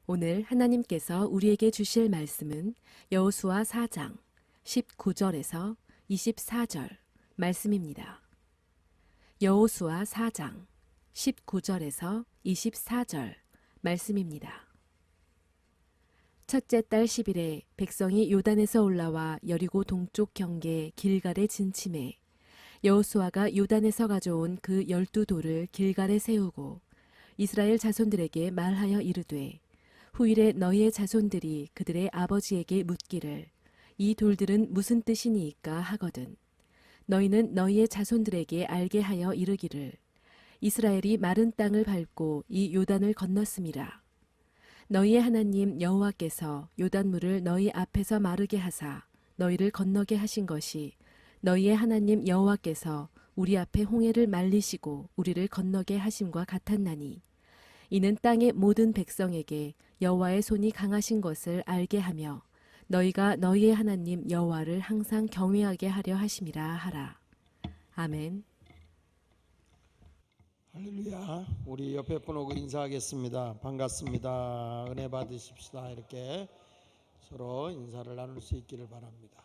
오늘 하나님께서 우리에게 주실 말씀은 여호수아 4장 19절에서 24절 말씀입니다. 여호수아 4장 19절에서 24절 말씀입니다. 첫째 달 10일에 백성이 요단에서 올라와 여리고 동쪽 경계 길갈에 진침해 여호수아가 요단에서 가져온 그 12돌을 길갈에 세우고 이스라엘 자손들에게 말하여 이르되 후일에 너희의 자손들이 그들의 아버지에게 묻기를 이 돌들은 무슨 뜻이니이까 하거든 너희는 너희의 자손들에게 알게 하여 이르기를 이스라엘이 마른 땅을 밟고 이 요단을 건넜음이라. 너희의 하나님 여호와께서 요단물을 너희 앞에서 마르게 하사 너희를 건너게 하신 것이 너희의 하나님 여호와께서 우리 앞에 홍해를 말리시고 우리를 건너게 하심과 같았나니 이는 땅의 모든 백성에게 여호와의 손이 강하신 것을 알게 하며 너희가 너희의 하나님 여호와를 항상 경외하게 하려 하심이라 하라. 아멘. 할렐루야. 우리 옆에 분 오고 인사하겠습니다. 반갑습니다. 은혜 받으십시다. 이렇게 서로 인사를 나눌 수 있기를 바랍니다.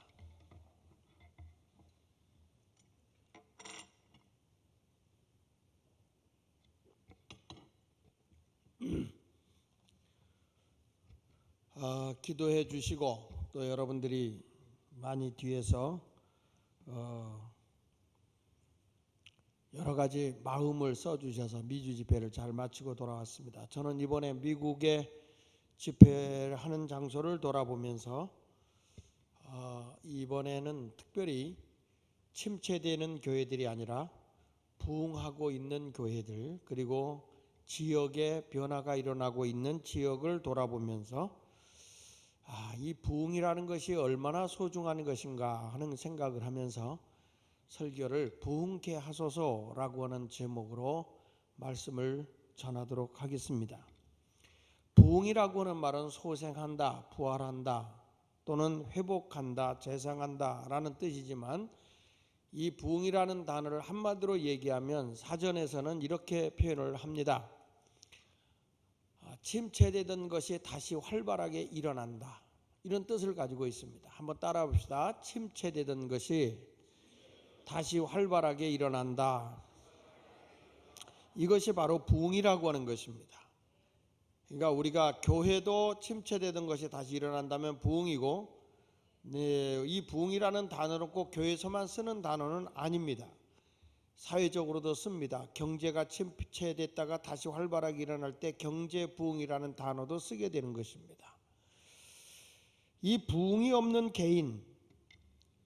기도해 주시고 또 여러분들이 많이 뒤에서 여러 가지 마음을 써주셔서 미주 집회를 잘 마치고 돌아왔습니다. 저는 이번에 미국에 집회를 하는 장소를 돌아보면서 이번에는 특별히 침체되는 교회들이 아니라 부흥하고 있는 교회들 그리고 지역에 변화가 일어나고 있는 지역을 돌아보면서 이 부흥이라는 것이 얼마나 소중한 것인가 하는 생각을 하면서 설교를 부흥케 하소서라고 하는 제목으로 말씀을 전하도록 하겠습니다. 부흥이라고 하는 말은 소생한다, 부활한다 또는 회복한다, 재생한다 라는 뜻이지만 이 부흥이라는 단어를 한마디로 얘기하면 사전에서는 이렇게 표현을 합니다. 침체되던 것이 다시 활발하게 일어난다 이런 뜻을 가지고 있습니다. 한번 따라 봅시다. 침체되던 것이 다시 활발하게 일어난다. 이것이 바로 부흥이라고 하는 것입니다. 그러니까 우리가 교회도 침체되던 것이 다시 일어난다면 부흥이고 이 부흥이라는 단어는 꼭 교회에서만 쓰는 단어는 아닙니다. 사회적으로도 씁니다. 경제가 침체됐다가 다시 활발하게 일어날 때 경제 부흥이라는 단어도 쓰게 되는 것입니다. 이 부흥이 없는 개인,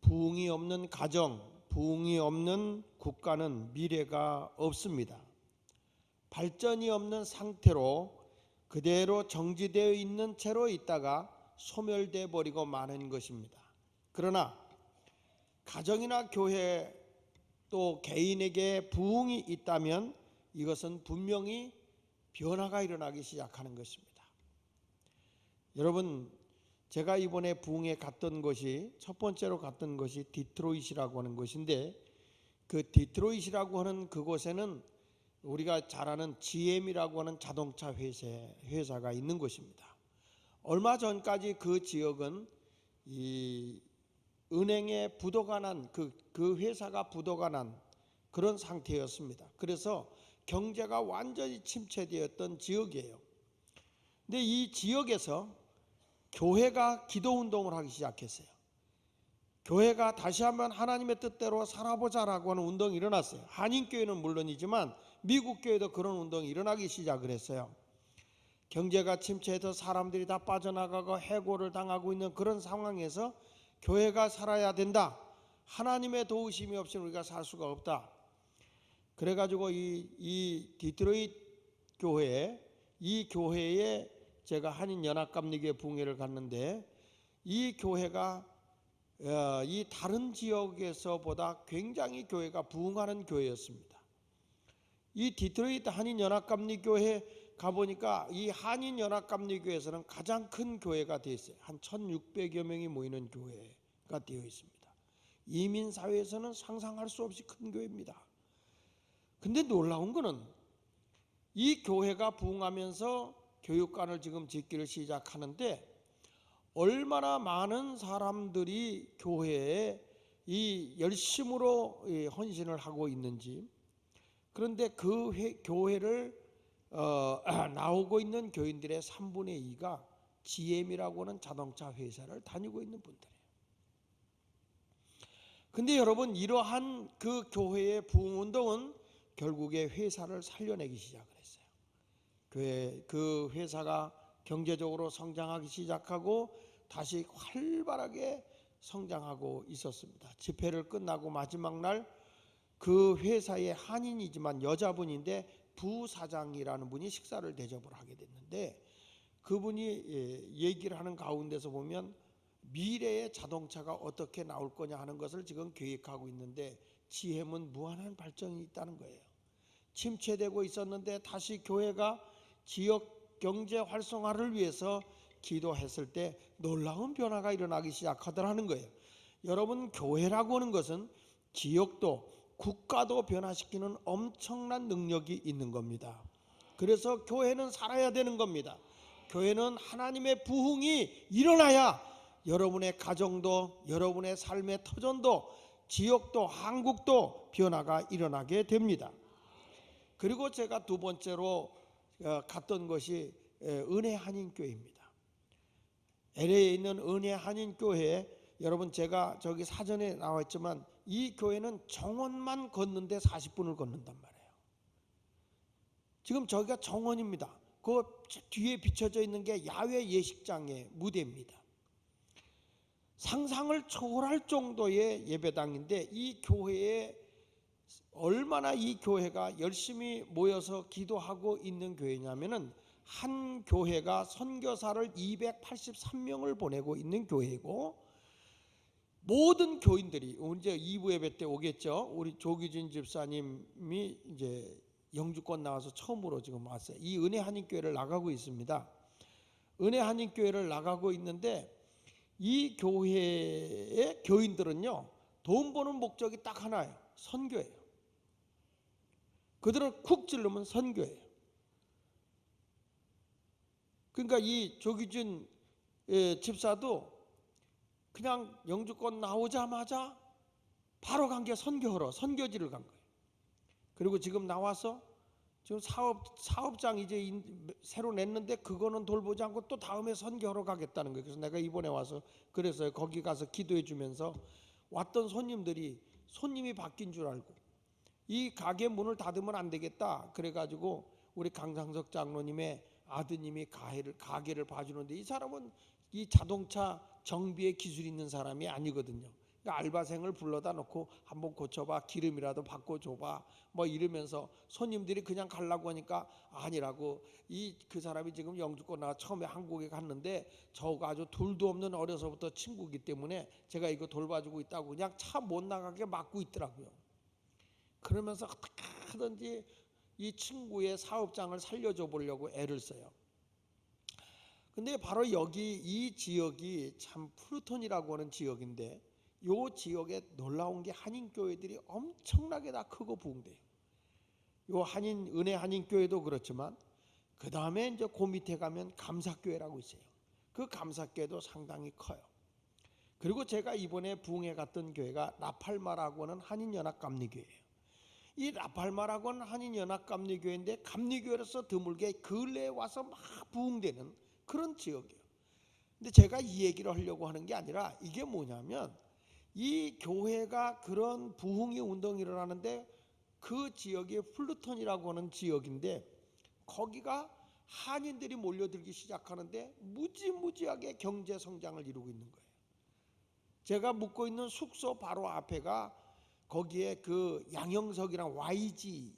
부흥이 없는 가정, 부흥이 없는 국가는 미래가 없습니다. 발전이 없는 상태로 그대로 정지되어 있는 채로 있다가 소멸되어 버리고 마는 것입니다. 그러나 가정이나 교회 또 개인에게 부흥이 있다면 이것은 분명히 변화가 일어나기 시작하는 것입니다. 여러분, 제가 이번에 부흥에 갔던 곳이 첫 번째로 갔던 것이 디트로이트라고 하는 곳인데 그 디트로이트라고 하는 그곳에는 우리가 잘 아는 GM이라고 하는 자동차 회사가 있는 곳입니다. 얼마 전까지 그 지역은 이 은행에 부도가 난 그 회사가 부도가 난 그런 상태였습니다. 그래서 경제가 완전히 침체되었던 지역이에요. 근데 이 지역에서 교회가 기도 운동을 하기 시작했어요. 교회가 다시 한번 하나님의 뜻대로 살아보자라고 하는 운동이 일어났어요. 한인교회는 물론이지만 미국 교회도 그런 운동이 일어나기 시작을 했어요. 경제가 침체해서 사람들이 다 빠져나가고 해고를 당하고 있는 그런 상황에서 교회가 살아야 된다. 하나님의 도우심이 없이는 우리가 살 수가 없다. 그래가지고 이 디트로이트 교회, 이 교회에 제가 한인연합감리교회 부흥회를 갔는데 이 교회가 이 다른 지역에서보다 굉장히 교회가 부흥하는 교회였습니다. 이 디트로이트 한인연합감리교회 가보니까 이 한인연합감리교회에서는 가장 큰 교회가 되어 있어요. 한 1600여 명이 모이는 교회가 되어 있습니다. 이민사회에서는 상상할 수 없이 큰 교회입니다. 근데 놀라운 거는 이 교회가 부흥하면서 교육관을 지금 짓기를 시작하는데 얼마나 많은 사람들이 교회에 이 열심으로 헌신을 하고 있는지. 그런데 그 교회를 나오고 있는 교인들의 3분의 2가 GM이라고 하는 자동차 회사를 다니고 있는 분들이에요. 근데 여러분, 이러한 그 교회의 부흥운동은 결국에 회사를 살려내기 시작을 했어요. 그 회사가 경제적으로 성장하기 시작하고 다시 활발하게 성장하고 있었습니다. 집회를 끝나고 마지막 날 그 회사의 한인이지만 여자분인데 부사장이라는 분이 식사를 대접을 하게 됐는데, 그분이 얘기를 하는 가운데서 보면 미래의 자동차가 어떻게 나올 거냐 하는 것을 지금 계획하고 있는데 GM은 무한한 발전이 있다는 거예요. 침체되고 있었는데 다시 교회가 지역 경제 활성화를 위해서 기도했을 때 놀라운 변화가 일어나기 시작하더라는 거예요. 여러분, 교회라고 하는 것은 지역도 국가도 변화시키는 엄청난 능력이 있는 겁니다. 그래서 교회는 살아야 되는 겁니다. 교회는 하나님의 부흥이 일어나야 여러분의 가정도, 여러분의 삶의 터전도, 지역도, 한국도 변화가 일어나게 됩니다. 그리고 제가 두 번째로 갔던 것이 은혜 한인교회입니다. LA에 있는 은혜 한인교회, 여러분 제가 저기 사전에 나왔지만 이 교회는 정원만 걷는데 40분을 걷는단 말이에요. 지금 저기가 정원입니다. 그 뒤에 비춰져 있는 게 야외 예식장의 무대입니다. 상상을 초월할 정도의 예배당인데 이 교회에 얼마나 이 교회가 열심히 모여서 기도하고 있는 교회냐면은 한 교회가 선교사를 283명을 보내고 있는 교회고, 모든 교인들이 이제 2부 예배 때 오겠죠. 우리 조기준 집사님이 이제 영주권 나와서 처음으로 지금 왔어요. 이 은혜 한인교회를 나가고 있습니다. 은혜 한인교회를 나가고 있는데 이 교회의 교인들은요, 돈 버는 목적이 딱 하나예요. 선교예요. 그들은 쿡 찌르면 선교예요. 그러니까 이 조기준 집사도 그냥 영주권 나오자마자 바로 간 게 선교하러 선교지를 간 거예요. 그리고 지금 나와서 지금 사업장 이제 새로 냈는데 그거는 돌보지 않고 또 다음에 선교하러 가겠다는 거예요. 그래서 내가 이번에 와서 그래서 거기 가서 기도해 주면서 왔던 손님이 바뀐 줄 알고 이 가게 문을 닫으면 안 되겠다. 그래가지고 우리 강상석 장로님의 아드님이 가게를 봐주는데, 이 사람은 이 자동차 정비에 기술이 있는 사람이 아니거든요. 그러니까 알바생을 불러다 놓고 한번 고쳐봐, 기름이라도 바꿔줘봐 뭐 이러면서 손님들이 그냥 가려고 하니까 아니라고, 그 사람이 지금 영주권 나와 처음에 한국에 갔는데 저가 아주 둘도 없는 어려서부터 친구이기 때문에 제가 이거 돌봐주고 있다고 그냥 차 못 나가게 막고 있더라고요. 그러면서 어떻게 하든지 이 친구의 사업장을 살려줘 보려고 애를 써요. 근데 바로 여기 이 지역이 참 푸르톤이라고 하는 지역인데, 이 지역에 놀라운 게 한인교회들이 엄청나게 다 크고 부흥돼요. 요 은혜 한인교회도 그렇지만 그 다음에 이제 그 밑에 가면 감사교회라고 있어요. 그 감사교회도 상당히 커요. 그리고 제가 이번에 부흥에 갔던 교회가 라팔마라고 하는 한인연합감리교회예요. 이 라팔마라고 하는 한인연합감리교회인데 감리교회로서 드물게 근래에 와서 막 부흥되는 그런 지역이에요. 근데 제가 이 얘기를 하려고 하는 게 아니라 이게 뭐냐면, 이 교회가 그런 부흥의 운동이 일어나는데 그 지역이 플루톤이라고 하는 지역인데 거기가 한인들이 몰려들기 시작하는데 무지무지하게 경제 성장을 이루고 있는 거예요. 제가 묵고 있는 숙소 바로 앞에가 거기에 그 양형석이랑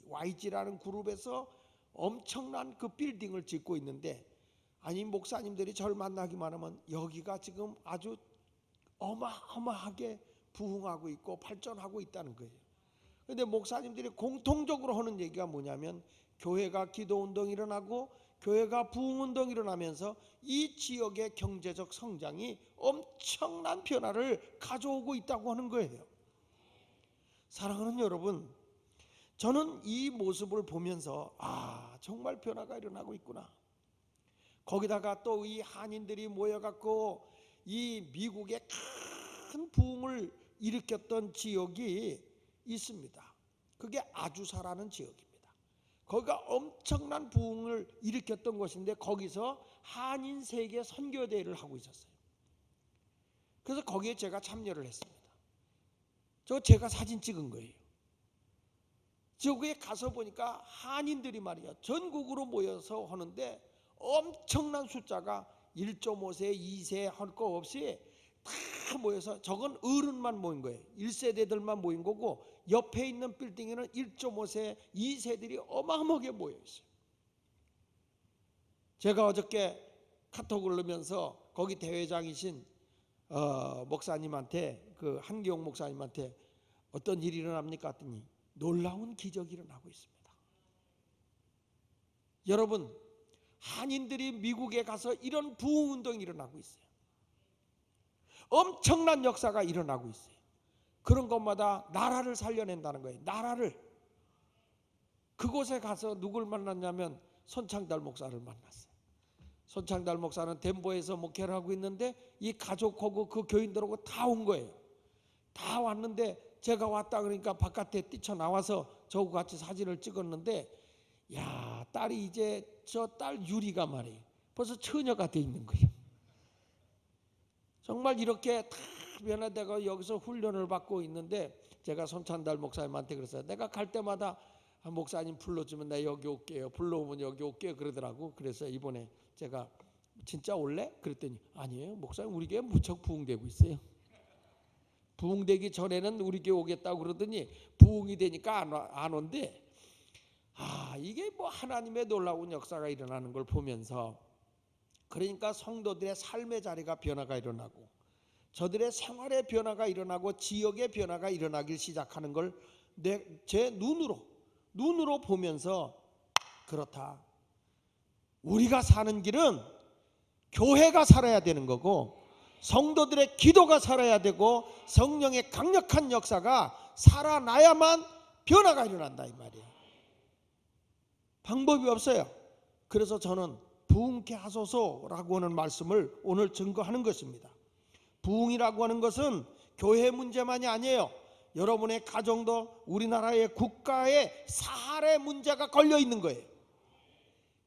YG라는 그룹에서 엄청난 그 빌딩을 짓고 있는데, 아니 목사님들이 저를 만나기만 하면 여기가 지금 아주 어마어마하게 부흥하고 있고 발전하고 있다는 거예요. 그런데 목사님들이 공통적으로 하는 얘기가 뭐냐면, 교회가 기도운동이 일어나고 교회가 부흥운동이 일어나면서 이 지역의 경제적 성장이 엄청난 변화를 가져오고 있다고 하는 거예요. 사랑하는 여러분, 저는 이 모습을 보면서 정말 변화가 일어나고 있구나. 거기다가 또 이 한인들이 모여갖고 이 미국의 큰 부흥을 일으켰던 지역이 있습니다. 그게 아주사라는 지역입니다. 거기가 엄청난 부흥을 일으켰던 곳인데 거기서 한인 세계 선교대회를 하고 있었어요. 그래서 거기에 제가 참여를 했습니다. 제가 사진 찍은 거예요. 저기에 가서 보니까 한인들이 말이야 전국으로 모여서 하는데 엄청난 숫자가 1.5세, 2세 할 거 없이 다 모여서, 저건 어른만 모인 거예요. 1세대들만 모인 거고 옆에 있는 빌딩에는 1.5세, 2세들이 어마어마하게 모여 있어요. 제가 어저께 카톡을 넣으면서 거기 대회장이신 목사님한테, 그 한기용 목사님한테 어떤 일이 일어납니까 했더니 놀라운 기적이 일어나고 있습니다. 여러분, 한인들이 미국에 가서 이런 부흥운동이 일어나고 있어요. 엄청난 역사가 일어나고 있어요. 그런 것마다 나라를 살려낸다는 거예요. 나라를. 그곳에 가서 누굴 만났냐면 손창달 목사를 만났어요. 손창달 목사는 덴버에서 목회를 하고 있는데 이 가족하고 그 교인들하고 다 온 거예요. 다 왔는데 제가 왔다 그러니까 바깥에 뛰쳐나와서 저하고 같이 사진을 찍었는데, 야, 딸이 이제 저 딸 유리가 말이에요 벌써 처녀가 돼 있는 거예요. 정말 이렇게 다 변화되고 여기서 훈련을 받고 있는데, 제가 손찬달 목사님한테 그랬어요. 내가 갈 때마다 목사님 불러주면 나 여기 올게요, 불러오면 여기 올게요 그러더라고. 그래서 이번에 제가 진짜 올래? 그랬더니 아니에요 목사님, 우리 교회 무척 부흥되고 있어요. 부흥되기 전에는 우리 교회 오겠다고 그러더니 부흥이 되니까 안 온대. 이게 뭐 하나님의 놀라운 역사가 일어나는 걸 보면서, 그러니까 성도들의 삶의 자리가 변화가 일어나고 저들의 생활의 변화가 일어나고 지역의 변화가 일어나기 시작하는 걸 제 눈으로 보면서, 그렇다, 우리가 사는 길은 교회가 살아야 되는 거고 성도들의 기도가 살아야 되고 성령의 강력한 역사가 살아나야만 변화가 일어난다 이 말이에요. 방법이 없어요. 그래서 저는 부흥케 하소서라고 하는 말씀을 오늘 증거하는 것입니다. 부흥이라고 하는 것은 교회 문제만이 아니에요. 여러분의 가정도 우리나라의 국가의 사활의 문제가 걸려 있는 거예요.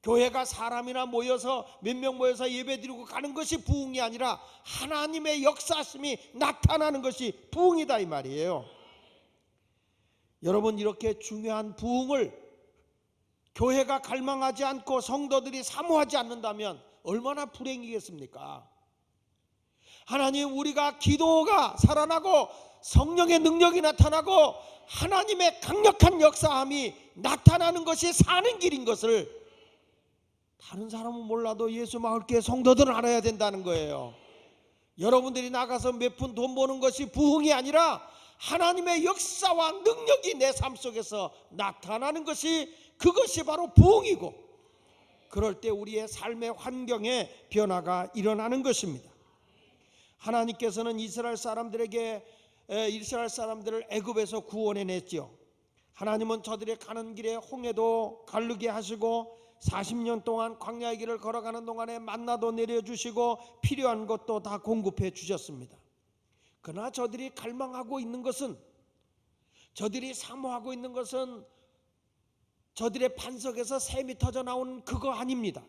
교회가 사람이나 모여서 몇 명 모여서 예배드리고 가는 것이 부흥이 아니라 하나님의 역사심이 나타나는 것이 부흥이다 이 말이에요. 여러분, 이렇게 중요한 부흥을 교회가 갈망하지 않고 성도들이 사모하지 않는다면 얼마나 불행이겠습니까? 하나님, 우리가 기도가 살아나고 성령의 능력이 나타나고 하나님의 강력한 역사함이 나타나는 것이 사는 길인 것을 다른 사람은 몰라도 예수 마을교회 성도들은 알아야 된다는 거예요. 여러분들이 나가서 몇 푼 돈 버는 것이 부흥이 아니라 하나님의 역사와 능력이 내 삶 속에서 나타나는 것이, 그것이 바로 부흥이고, 그럴 때 우리의 삶의 환경에 변화가 일어나는 것입니다. 하나님께서는 이스라엘 사람들을 애굽에서 구원해냈죠. 하나님은 저들의 가는 길에 홍해도 가르게 하시고 40년 동안 광야의 길을 걸어가는 동안에 만나도 내려주시고 필요한 것도 다 공급해 주셨습니다. 그러나 저들이 갈망하고 있는 것은, 저들이 사모하고 있는 것은 저들의 반석에서 샘이 터져 나온 그거 아닙니다.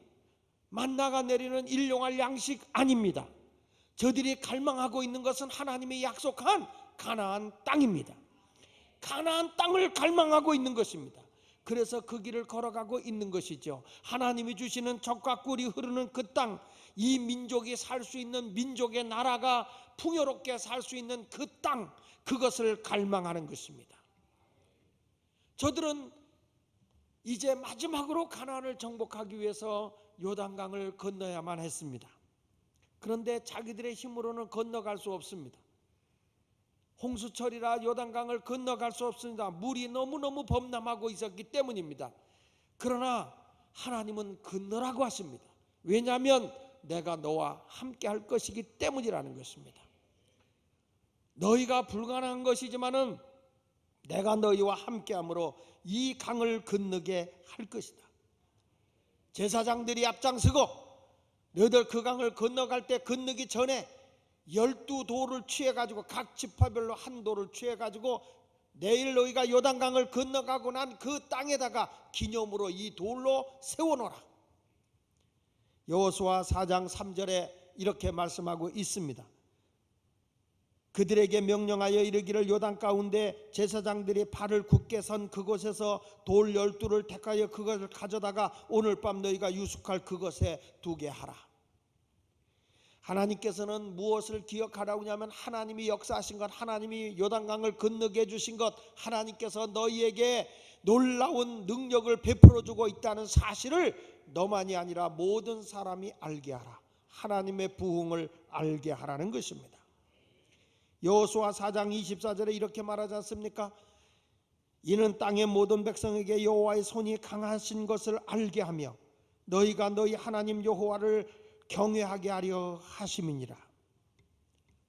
만나가 내리는 일용할 양식 아닙니다. 저들이 갈망하고 있는 것은 하나님이 약속한 가나안 땅입니다. 가나안 땅을 갈망하고 있는 것입니다. 그래서 그 길을 걸어가고 있는 것이죠. 하나님이 주시는 젖과 꿀이 흐르는 그 땅, 이 민족이 살 수 있는, 민족의 나라가 풍요롭게 살 수 있는 그 땅, 그것을 갈망하는 것입니다. 저들은 이제 마지막으로 가나안을 정복하기 위해서 요단강을 건너야만 했습니다. 그런데 자기들의 힘으로는 건너갈 수 없습니다. 홍수철이라 요단강을 건너갈 수 없습니다. 물이 너무너무 범람하고 있었기 때문입니다. 그러나 하나님은 건너라고 하십니다. 왜냐하면 내가 너와 함께 할 것이기 때문이라는 것입니다. 너희가 불가능한 것이지만은 내가 너희와 함께함으로 이 강을 건너게 할 것이다. 제사장들이 앞장서고 너희들 그 강을 건너갈 때 건너기 전에 12돌을 취해가지고 각 지파별로 한 돌을 취해가지고 내일 너희가 요단강을 건너가고 난 그 땅에다가 기념으로 이 돌로 세워놓으라. 여호수아 4장 3절에 이렇게 말씀하고 있습니다. 그들에게 명령하여 이르기를 요단 가운데 제사장들이 발을 굳게 선 그곳에서 돌 12를 택하여 그것을 가져다가 오늘 밤 너희가 유숙할 그것에 두게 하라. 하나님께서는 무엇을 기억하라고 하냐면 하나님이 역사하신 것, 하나님이 요단강을 건너게 해주신 것, 하나님께서 너희에게 놀라운 능력을 베풀어 주고 있다는 사실을 너만이 아니라 모든 사람이 알게 하라. 하나님의 부흥을 알게 하라는 것입니다. 여호수아 4장 24절에 이렇게 말하지 않습니까? 이는 땅의 모든 백성에게 여호와의 손이 강하신 것을 알게 하며 너희가 너희 하나님 여호와를 경외하게 하려 하심이니라.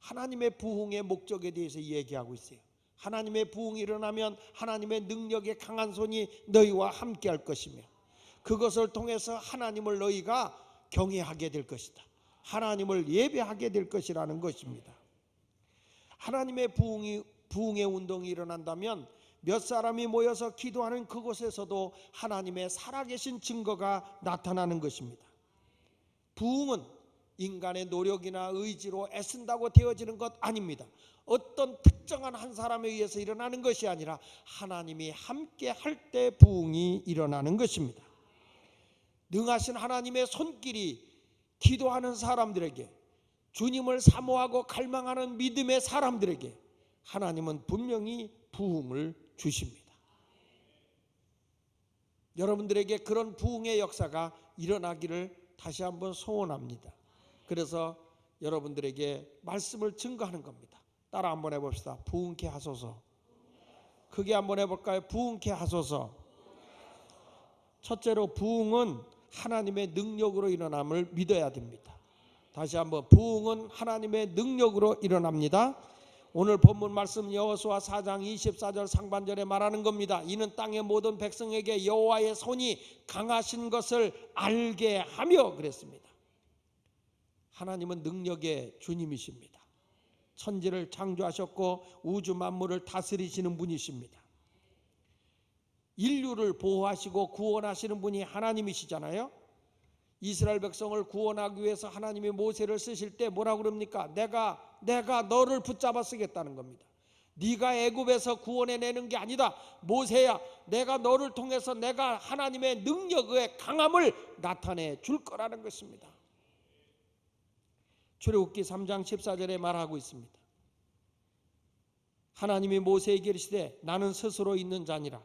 하나님의 부흥의 목적에 대해서 얘기하고 있어요. 하나님의 부흥이 일어나면 하나님의 능력의 강한 손이 너희와 함께 할 것이며 그것을 통해서 하나님을 너희가 경외하게 될 것이다. 하나님을 예배하게 될 것이라는 것입니다. 하나님의 부흥의 운동이 일어난다면 몇 사람이 모여서 기도하는 그곳에서도 하나님의 살아계신 증거가 나타나는 것입니다. 부흥은 인간의 노력이나 의지로 애쓴다고 되어지는 것 아닙니다. 어떤 특정한 한 사람에 의해서 일어나는 것이 아니라 하나님이 함께 할 때 부흥이 일어나는 것입니다. 능하신 하나님의 손길이 기도하는 사람들에게, 주님을 사모하고 갈망하는 믿음의 사람들에게 하나님은 분명히 부흥을 주십니다. 여러분들에게 그런 부흥의 역사가 일어나기를 다시 한번 소원합니다. 그래서 여러분들에게 말씀을 증거하는 겁니다. 따라 한번 해봅시다. 부흥케 하소서. 크게 한번 해볼까요? 부흥케 하소서. 첫째로 부흥은 하나님의 능력으로 일어남을 믿어야 됩니다. 다시 한번, 부흥은 하나님의 능력으로 일어납니다. 오늘 본문 말씀 여호수아 4장 24절 상반절에 말하는 겁니다. 이는 땅의 모든 백성에게 여호와의 손이 강하신 것을 알게 하며 그랬습니다. 하나님은 능력의 주님이십니다. 천지를 창조하셨고 우주 만물을 다스리시는 분이십니다. 인류를 보호하시고 구원하시는 분이 하나님이시잖아요. 이스라엘 백성을 구원하기 위해서 하나님이 모세를 쓰실 때 뭐라고 그럽니까? 내가 너를 붙잡아 쓰겠다는 겁니다. 네가 애굽에서 구원해내는 게 아니다. 모세야, 내가 너를 통해서 내가 하나님의 능력의 강함을 나타내 줄 거라는 것입니다. 출애굽기 3장 14절에 말하고 있습니다. 하나님이 모세에게 이르시되 나는 스스로 있는 자니라.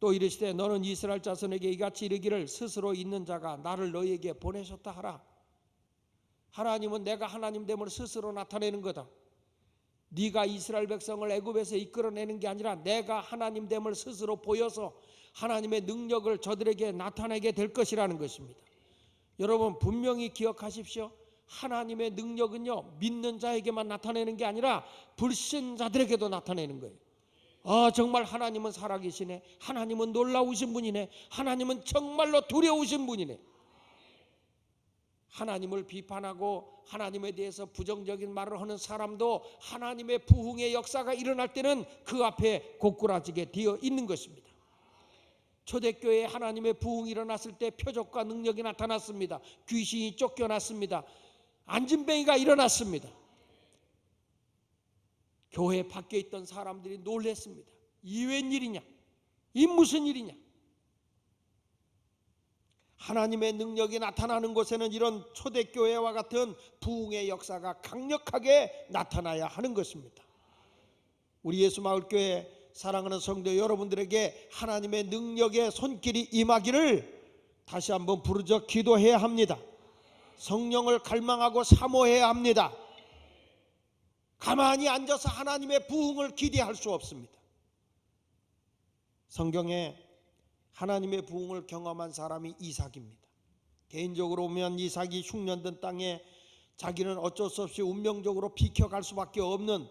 또 이르시되 너는 이스라엘 자손에게 이같이 이르기를 스스로 있는 자가 나를 너희에게 보내셨다 하라. 하나님은 내가 하나님됨을 스스로 나타내는 거다. 네가 이스라엘 백성을 애굽에서 이끌어내는 게 아니라 내가 하나님됨을 스스로 보여서 하나님의 능력을 저들에게 나타내게 될 것이라는 것입니다. 여러분 분명히 기억하십시오. 하나님의 능력은요 믿는 자에게만 나타내는 게 아니라 불신자들에게도 나타내는 거예요. 정말 하나님은 살아계시네. 하나님은 놀라우신 분이네. 하나님은 정말로 두려우신 분이네. 하나님을 비판하고 하나님에 대해서 부정적인 말을 하는 사람도 하나님의 부흥의 역사가 일어날 때는 그 앞에 고꾸라지게 되어 있는 것입니다. 초대교회에 하나님의 부흥이 일어났을 때 표적과 능력이 나타났습니다. 귀신이 쫓겨났습니다. 안진뱅이가 일어났습니다. 교회 밖에 있던 사람들이 놀랐습니다. 이 웬일이냐? 이 무슨 일이냐? 하나님의 능력이 나타나는 곳에는 이런 초대교회와 같은 부흥의 역사가 강력하게 나타나야 하는 것입니다. 우리 예수마을교회 사랑하는 성도 여러분들에게 하나님의 능력의 손길이 임하기를 다시 한번 부르짖어 기도해야 합니다. 성령을 갈망하고 사모해야 합니다. 가만히 앉아서 하나님의 부흥을 기대할 수 없습니다. 성경에 하나님의 부흥을 경험한 사람이 이삭입니다. 개인적으로 보면 이삭이 흉년된 땅에 자기는 어쩔 수 없이 운명적으로 비켜갈 수밖에 없는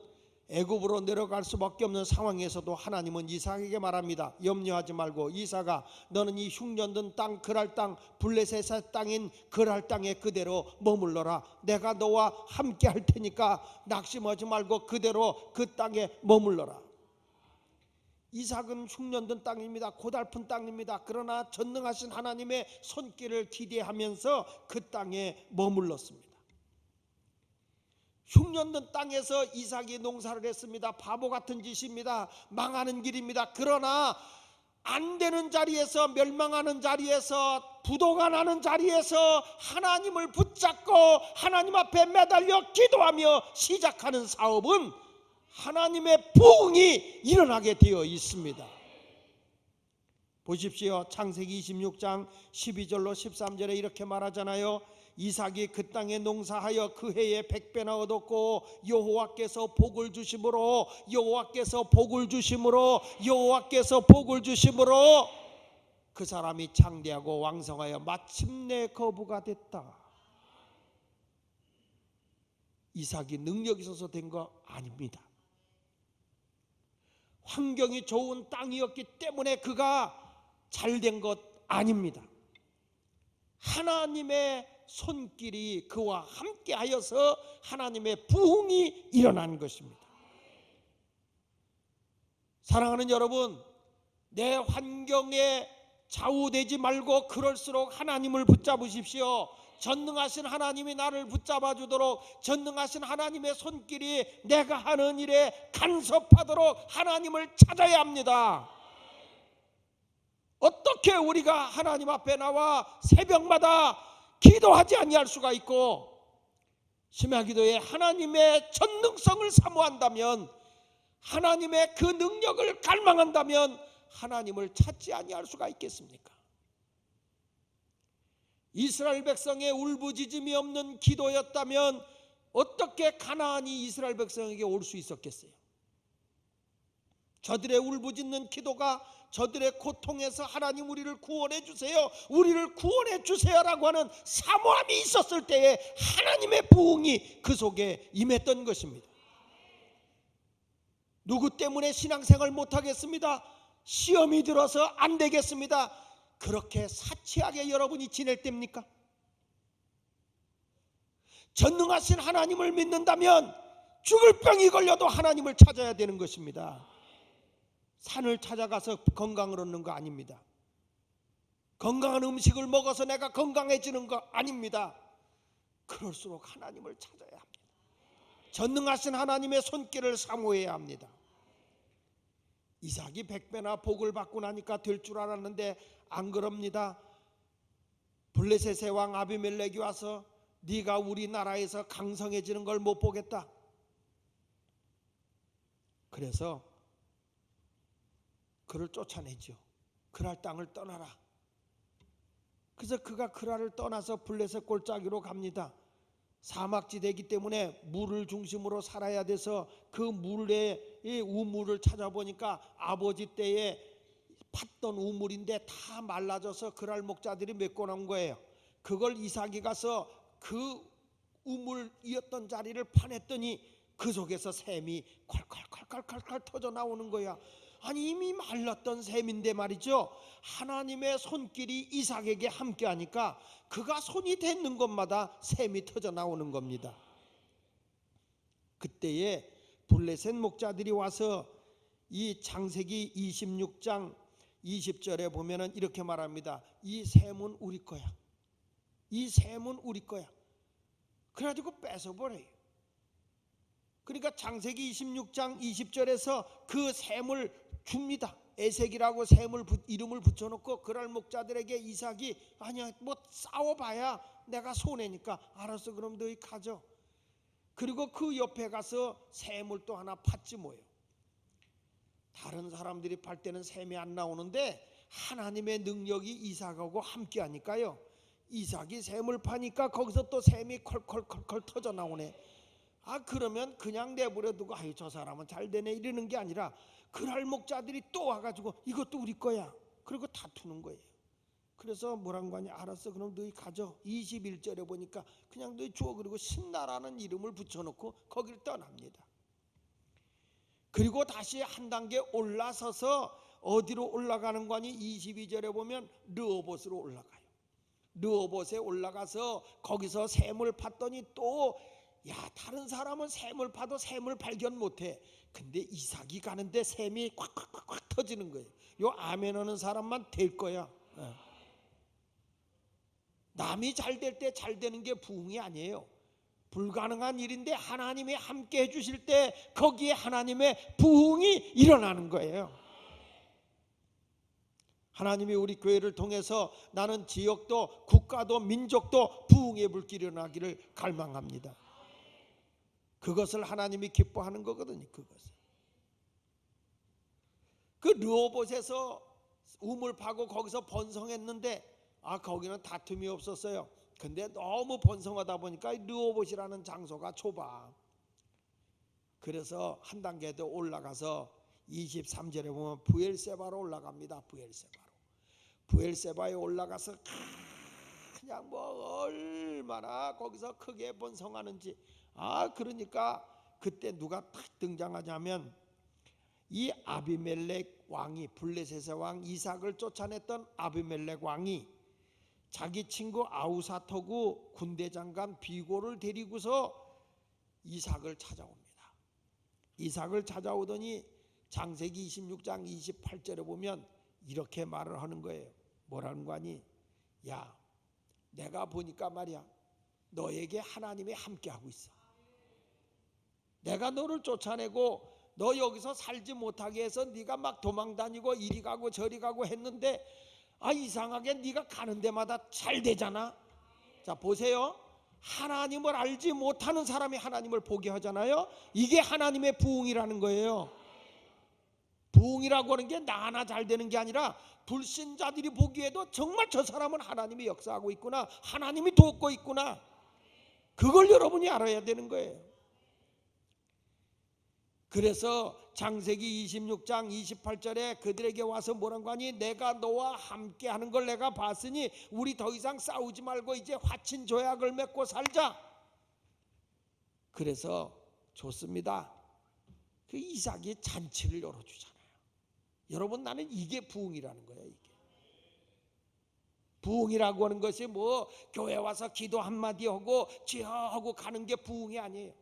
애굽으로 내려갈 수밖에 없는 상황에서도 하나님은 이삭에게 말합니다. 염려하지 말고 이삭아, 너는 이 흉년된 땅 그랄 땅 블레셋의 땅인 그랄 땅에 그대로 머물러라. 내가 너와 함께 할 테니까 낙심하지 말고 그대로 그 땅에 머물러라. 이삭은 흉년된 땅입니다. 고달픈 땅입니다. 그러나 전능하신 하나님의 손길을 기대하면서 그 땅에 머물렀습니다. 흉년된 땅에서 이삭이 농사를 했습니다. 바보 같은 짓입니다. 망하는 길입니다. 그러나 안 되는 자리에서, 멸망하는 자리에서, 부도가 나는 자리에서 하나님을 붙잡고 하나님 앞에 매달려 기도하며 시작하는 사업은 하나님의 부흥이 일어나게 되어 있습니다. 보십시오. 창세기 26장 12절로 13절에 이렇게 말하잖아요. 이삭이 그 땅에 농사하여 그 해에 100배나 얻었고 여호와께서 복을 주심으로 그 사람이 장대하고 왕성하여 마침내 거부가 됐다. 이삭이 능력이 있어서 된 거 아닙니다. 환경이 좋은 땅이었기 때문에 그가 잘된 것 아닙니다. 하나님의 손길이 그와 함께 하여서 하나님의 부흥이 일어난 것입니다. 사랑하는 여러분, 내 환경에 좌우되지 말고 그럴수록 하나님을 붙잡으십시오. 전능하신 하나님이 나를 붙잡아 주도록, 전능하신 하나님의 손길이 내가 하는 일에 간섭하도록 하나님을 찾아야 합니다. 어떻게 우리가 하나님 앞에 나와 새벽마다 기도하지 아니할 수가 있고 심야기도에 하나님의 전능성을 사모한다면, 하나님의 그 능력을 갈망한다면 하나님을 찾지 아니할 수가 있겠습니까? 이스라엘 백성의 울부짖음이 없는 기도였다면 어떻게 가나안이 이스라엘 백성에게 올 수 있었겠어요? 저들의 울부짖는 기도가 저들의 고통에서 하나님 우리를 구원해 주세요, 우리를 구원해 주세요라고 하는 사모함이 있었을 때에 하나님의 부흥이 그 속에 임했던 것입니다. 누구 때문에 신앙생활 못하겠습니다, 시험이 들어서 안 되겠습니다, 그렇게 사치하게 여러분이 지낼 때입니까? 전능하신 하나님을 믿는다면 죽을 병이 걸려도 하나님을 찾아야 되는 것입니다. 산을 찾아가서 건강을 얻는 거 아닙니다. 건강한 음식을 먹어서 내가 건강해지는 거 아닙니다. 그럴수록 하나님을 찾아야 합니다. 전능하신 하나님의 손길을 사모해야 합니다. 이삭이 100배나 복을 받고 나니까 될 줄 알았는데 안 그럽니다. 블레셋의 왕 아비멜렉이 와서 네가 우리나라에서 강성해지는 걸 못 보겠다. 그래서 그를 쫓아내죠. 그랄 땅을 떠나라. 그래서 그가 그랄을 떠나서 블레셋 골짜기로 갑니다. 사막지대이기 때문에 물을 중심으로 살아야 돼서 그 물의 우물을 찾아보니까 아버지 때에 팠던 우물인데 다 말라져서 그랄 목자들이 메꿔 놓은 거예요. 그걸 이삭이 가서 그 우물이었던 자리를 파냈더니 그 속에서 샘이 콸콸콸콸콸 터져 나오는 거야. 아니 이미 말랐던 샘인데 말이죠, 하나님의 손길이 이삭에게 함께하니까 그가 손이 닿는 곳마다 샘이 터져 나오는 겁니다. 그때에 블레셋 목자들이 와서 이 창세기 26장 20절에 보면은 이렇게 말합니다. 이 샘은 우리 거야. 이 샘은 우리 거야. 그래가지고 뺏어버려요. 그러니까 창세기 26장 20절에서 그 샘을 줍니다. 에색이라고 샘을 이름을 붙여놓고 그랄 목자들에게 이삭이 아니야 뭐 싸워봐야 내가 손해니까 알았어 그럼 너희 가져. 그리고 그 옆에 가서 샘을 또 하나 팠지 뭐예요. 다른 사람들이 팔 때는 샘이 안 나오는데 하나님의 능력이 이삭하고 함께 하니까요, 이삭이 샘을 파니까 거기서 또 샘이 컬컬컬컬 터져 나오네. 아 그러면 그냥 내버려두고 아유 저 사람은 잘 되네 이러는 게 아니라 그랄 목자들이 또 와가지고 이것도 우리 거야. 그리고 다투는 거예요. 그래서 뭐란 거 아니야. 알았어 그럼 너희 가져. 21절에 보니까 그냥 너희 줘. 그리고 신나라는 이름을 붙여놓고 거기를 떠납니다. 그리고 다시 한 단계 올라서서 어디로 올라가는 거니? 22절에 보면 르호봇으로 올라가요. 르호봇에 올라가서 거기서 샘을 팠더니 또 다른 사람은 샘을 파도 샘을 발견 못해. 근데 이삭이 가는데 샘이 콱콱콱 터지는 거예요. 요 아멘 하는 사람만 될 거야. 남이 잘 될 때 잘 되는 게 부흥이 아니에요. 불가능한 일인데 하나님이 함께 해주실 때 거기에 하나님의 부흥이 일어나는 거예요. 하나님이 우리 교회를 통해서 나는 지역도 국가도 민족도 부흥의 불길이 일어나기를 갈망합니다. 그것을 하나님이 기뻐하는 거거든요. 그것을. 그 르호봇에서 우물 파고 거기서 번성했는데 거기는 다툼이 없었어요. 근데 너무 번성하다 보니까 르호봇이라는 장소가 좁아. 그래서 한 단계 더 올라가서 23절에 보면 부엘세바로 올라갑니다. 부엘세바에 올라가서 그냥 얼마나 거기서 크게 번성하는지. 그러니까 그때 누가 딱 등장하냐면 이 아비멜렉 왕이, 블레셋의 왕 이삭을 쫓아냈던 아비멜렉 왕이 자기 친구 아우사토구 군대장관 비고를 데리고서 이삭을 찾아옵니다. 이삭을 찾아오더니 창세기 26장 28절에 보면 이렇게 말을 하는 거예요. 뭐라는 거 아니? 내가 보니까 말이야, 너에게 하나님이 함께하고 있어. 내가 너를 쫓아내고 너 여기서 살지 못하게 해서 네가 막 도망다니고 이리 가고 저리 가고 했는데 이상하게 네가 가는 데마다 잘 되잖아. 자, 보세요. 하나님을 알지 못하는 사람이 하나님을 보게 하잖아요. 이게 하나님의 부흥이라는 거예요. 부흥이라고 하는 게 나 하나 잘 되는 게 아니라 불신자들이 보기에도 정말 저 사람은 하나님이 역사하고 있구나, 하나님이 돕고 있구나, 그걸 여러분이 알아야 되는 거예요. 그래서 창세기 26장 28절에 그들에게 와서 뭐라고 하니? 내가 너와 함께 하는 걸 내가 봤으니 우리 더 이상 싸우지 말고 이제 화친 조약을 맺고 살자. 그래서 좋습니다. 그 이삭이 잔치를 열어주잖아요. 여러분, 나는 이게 부흥이라는 거예요. 이게 부흥이라고 하는 것이 뭐 교회 와서 기도 한마디 하고 지어 하고 가는 게 부흥이 아니에요.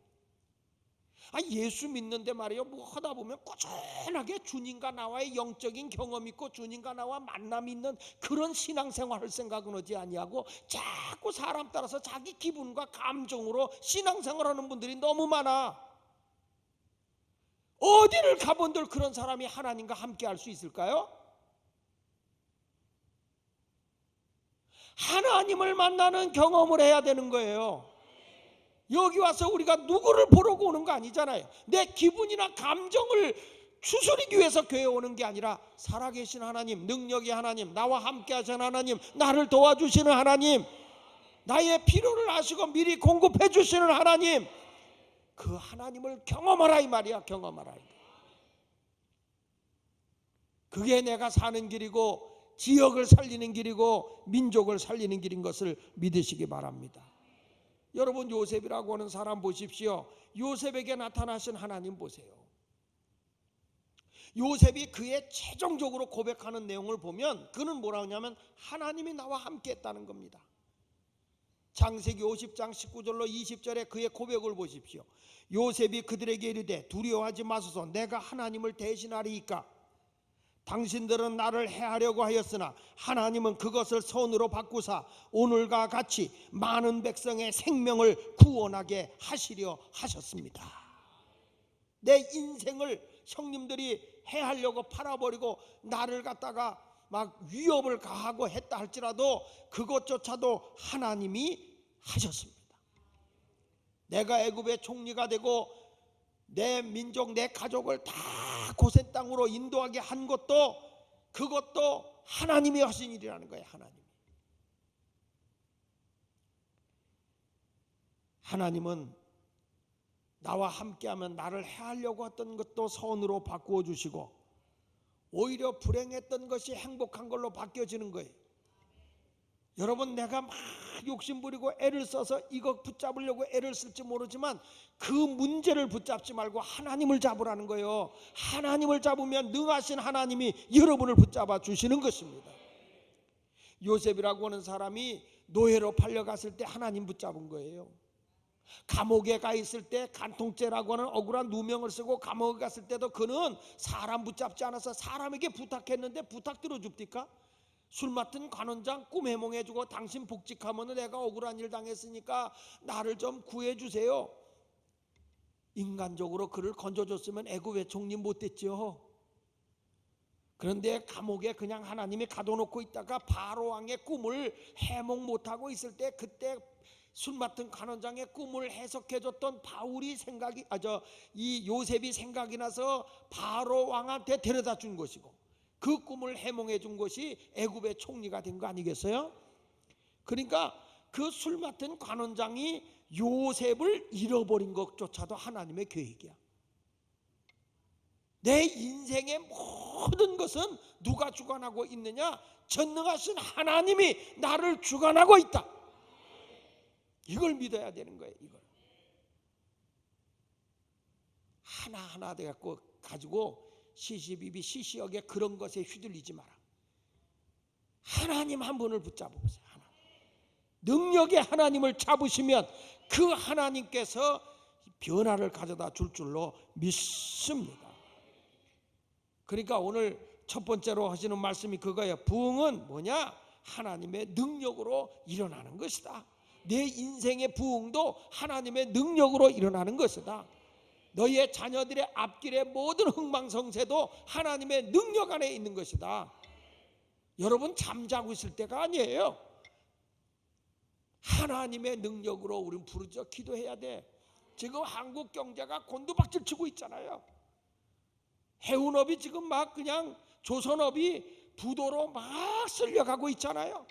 예수 믿는데 말이에요, 뭐 하다 보면 꾸준하게 주님과 나와의 영적인 경험 있고 주님과 나와 만남이 있는 그런 신앙생활 할 생각은 하지 아니하고 자꾸 사람 따라서 자기 기분과 감정으로 신앙생활하는 분들이 너무 많아. 어디를 가본들 그런 사람이 하나님과 함께 할 수 있을까요? 하나님을 만나는 경험을 해야 되는 거예요. 여기 와서 우리가 누구를 보러고 오는 거 아니잖아요. 내 기분이나 감정을 추스리기 위해서 교회에 오는 게 아니라 살아계신 하나님, 능력의 하나님, 나와 함께 하시는 하나님, 나를 도와주시는 하나님, 나의 필요를 아시고 미리 공급해 주시는 하나님, 그 하나님을 경험하라 이 말이야. 경험하라. 그게 내가 사는 길이고 지역을 살리는 길이고 민족을 살리는 길인 것을 믿으시기 바랍니다. 여러분, 요셉이라고 하는 사람 보십시오. 요셉에게 나타나신 하나님 보세요. 요셉이 그의 최종적으로 고백하는 내용을 보면 그는 뭐라고 하냐면 하나님이 나와 함께 했다는 겁니다. 창세기 50장 19절로 20절에 그의 고백을 보십시오. 요셉이 그들에게 이르되 두려워하지 마소서, 내가 하나님을 대신하리이까. 당신들은 나를 해하려고 하였으나 하나님은 그것을 선으로 바꾸사 오늘과 같이 많은 백성의 생명을 구원하게 하시려 하셨습니다. 내 인생을 형님들이 해하려고 팔아버리고 나를 갖다가 막 위협을 가하고 했다 할지라도 그것조차도 하나님이 하셨습니다. 내가 애굽의 총리가 되고 내 민족, 내 가족을 다 고센 땅으로 인도하게 한 것도 그것도 하나님이 하신 일이라는 거예요. 하나님은 나와 함께하면 나를 해하려고 했던 것도 선으로 바꾸어 주시고 오히려 불행했던 것이 행복한 걸로 바뀌어지는 거예요. 여러분, 내가 막 욕심부리고 애를 써서 이거 붙잡으려고 애를 쓸지 모르지만 그 문제를 붙잡지 말고 하나님을 잡으라는 거예요. 하나님을 잡으면 능하신 하나님이 여러분을 붙잡아 주시는 것입니다. 요셉이라고 하는 사람이 노예로 팔려갔을 때 하나님 붙잡은 거예요. 감옥에 가 있을 때 간통죄라고 하는 억울한 누명을 쓰고 감옥에 갔을 때도 그는 사람 붙잡지 않아서 사람에게 부탁했는데 부탁 들어줍니까? 술 맡은 관원장 꿈 해몽해주고 당신 복직하면 내가 억울한 일 당했으니까 나를 좀 구해주세요. 인간적으로 그를 건져줬으면 애굽의 총리 못됐죠. 그런데 감옥에 그냥 하나님이 가둬놓고 있다가 바로 왕의 꿈을 해몽 못하고 있을 때 그때 술 맡은 관원장의 꿈을 해석해줬던 바울이 이 요셉이 생각이 나서 바로 왕한테 데려다 준 것이고 그 꿈을 해몽해 준 것이 애굽의 총리가 된 거 아니겠어요? 그러니까 그 술 맡은 관원장이 요셉을 잃어버린 것조차도 하나님의 계획이야. 내 인생의 모든 것은 누가 주관하고 있느냐? 전능하신 하나님이 나를 주관하고 있다. 이걸 믿어야 되는 거예요. 이걸 하나하나 가지고 시시비비 시시하게 그런 것에 휘둘리지 마라. 하나님 한 분을 붙잡아 보세요. 능력의 하나님을 잡으시면 그 하나님께서 변화를 가져다 줄 줄로 믿습니다. 그러니까 오늘 첫 번째로 하시는 말씀이 그거예요. 부흥은 뭐냐? 하나님의 능력으로 일어나는 것이다. 내 인생의 부흥도 하나님의 능력으로 일어나는 것이다. 너희의 자녀들의 앞길의 모든 흥망성쇠도 하나님의 능력 안에 있는 것이다. 여러분 잠자고 있을 때가 아니에요. 하나님의 능력으로 우리는 부르짖어 기도해야 돼. 지금 한국 경제가 곤두박질 치고 있잖아요. 해운업이 지금 막 그냥 조선업이 부도로 막 쓸려가고 있잖아요.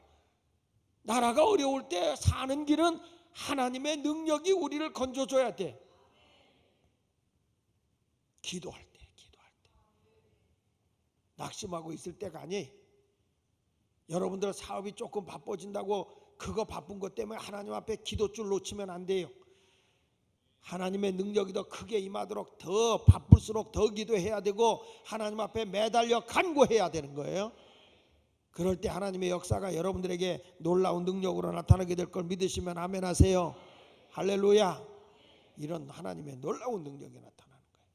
나라가 어려울 때 사는 길은 하나님의 능력이 우리를 건져줘야 돼. 기도할 때 낙심하고 있을 때가 아니. 여러분들 사업이 조금 바빠진다고 그거 바쁜 것 때문에 하나님 앞에 기도줄 놓치면 안 돼요. 하나님의 능력이 더 크게 임하도록 더 바쁠수록 더 기도해야 되고 하나님 앞에 매달려 간구해야 되는 거예요. 그럴 때 하나님의 역사가 여러분들에게 놀라운 능력으로 나타나게 될 걸 믿으시면 아멘 하세요. 할렐루야. 이런 하나님의 놀라운 능력이 나타나는 거예요.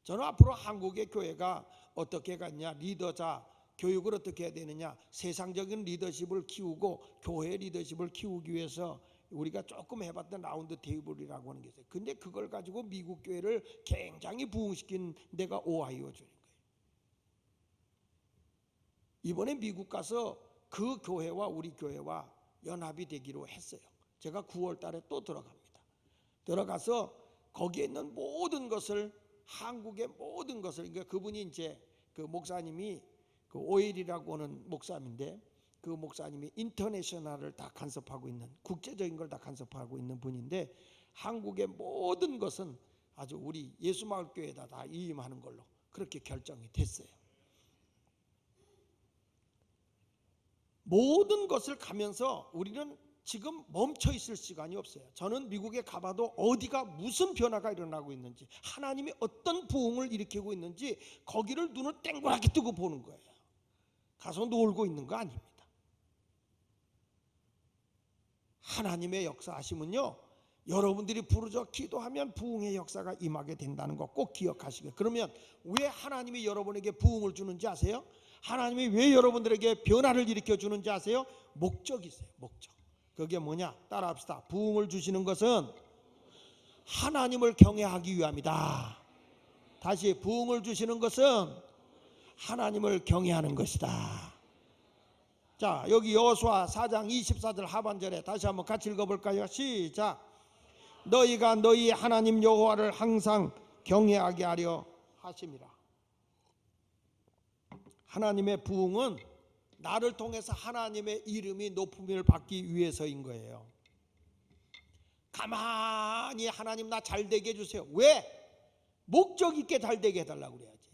저는 앞으로 한국의 교회가 어떻게 갔냐, 리더자 교육을 어떻게 해야 되느냐, 세상적인 리더십을 키우고 교회 리더십을 키우기 위해서 우리가 조금 해봤던 라운드 테이블이라고 하는 게 있어요. 근데 그걸 가지고 미국 교회를 굉장히 부흥시킨 데가 오하이오 주인 거예요. 이번에 미국 가서 그 교회와 우리 교회와 연합이 되기로 했어요. 제가 9월 달에 또 들어갑니다. 들어가서 거기에 있는 모든 것을, 한국의 모든 것을, 그러니까 그분이 이제 그 목사님이 그 오일이라고 하는 목사님인데 그 목사님이 인터내셔널을 다 간섭하고 있는, 국제적인 걸 다 간섭하고 있는 분인데 한국의 모든 것은 아주 우리 예수마을교회에다 다 이임하는 걸로 그렇게 결정이 됐어요. 모든 것을 가면서 우리는 지금 멈춰 있을 시간이 없어요. 저는 미국에 가봐도 어디가 무슨 변화가 일어나고 있는지, 하나님이 어떤 부흥을 일으키고 있는지 거기를 눈을 땡그랗게 뜨고 보는 거예요. 가서 놀고 있는 거 아닙니다. 하나님의 역사하심은요, 여러분들이 부르짖어 기도하면 부흥의 역사가 임하게 된다는 거 꼭 기억하시게. 그러면 왜 하나님이 여러분에게 부흥을 주는지 아세요? 하나님이 왜 여러분들에게 변화를 일으켜 주는지 아세요? 목적이 있어요. 목적. 그게 뭐냐? 따라합시다. 부흥을 주시는 것은 하나님을 경외하기 위함이다. 다시, 부흥을 주시는 것은 하나님을 경외하는 것이다. 자, 여기 여호수아 4장 24절 하반절에 다시 한번 같이 읽어볼까요? 시작. 너희가 너희 하나님 여호와를 항상 경외하게 하려 하심이라. 하나님의 부흥은 나를 통해서 하나님의 이름이 높음을 받기 위해서인 거예요. 가만히 하나님 나 잘되게 해주세요. 왜? 목적 있게 잘되게 해달라고 그래야지.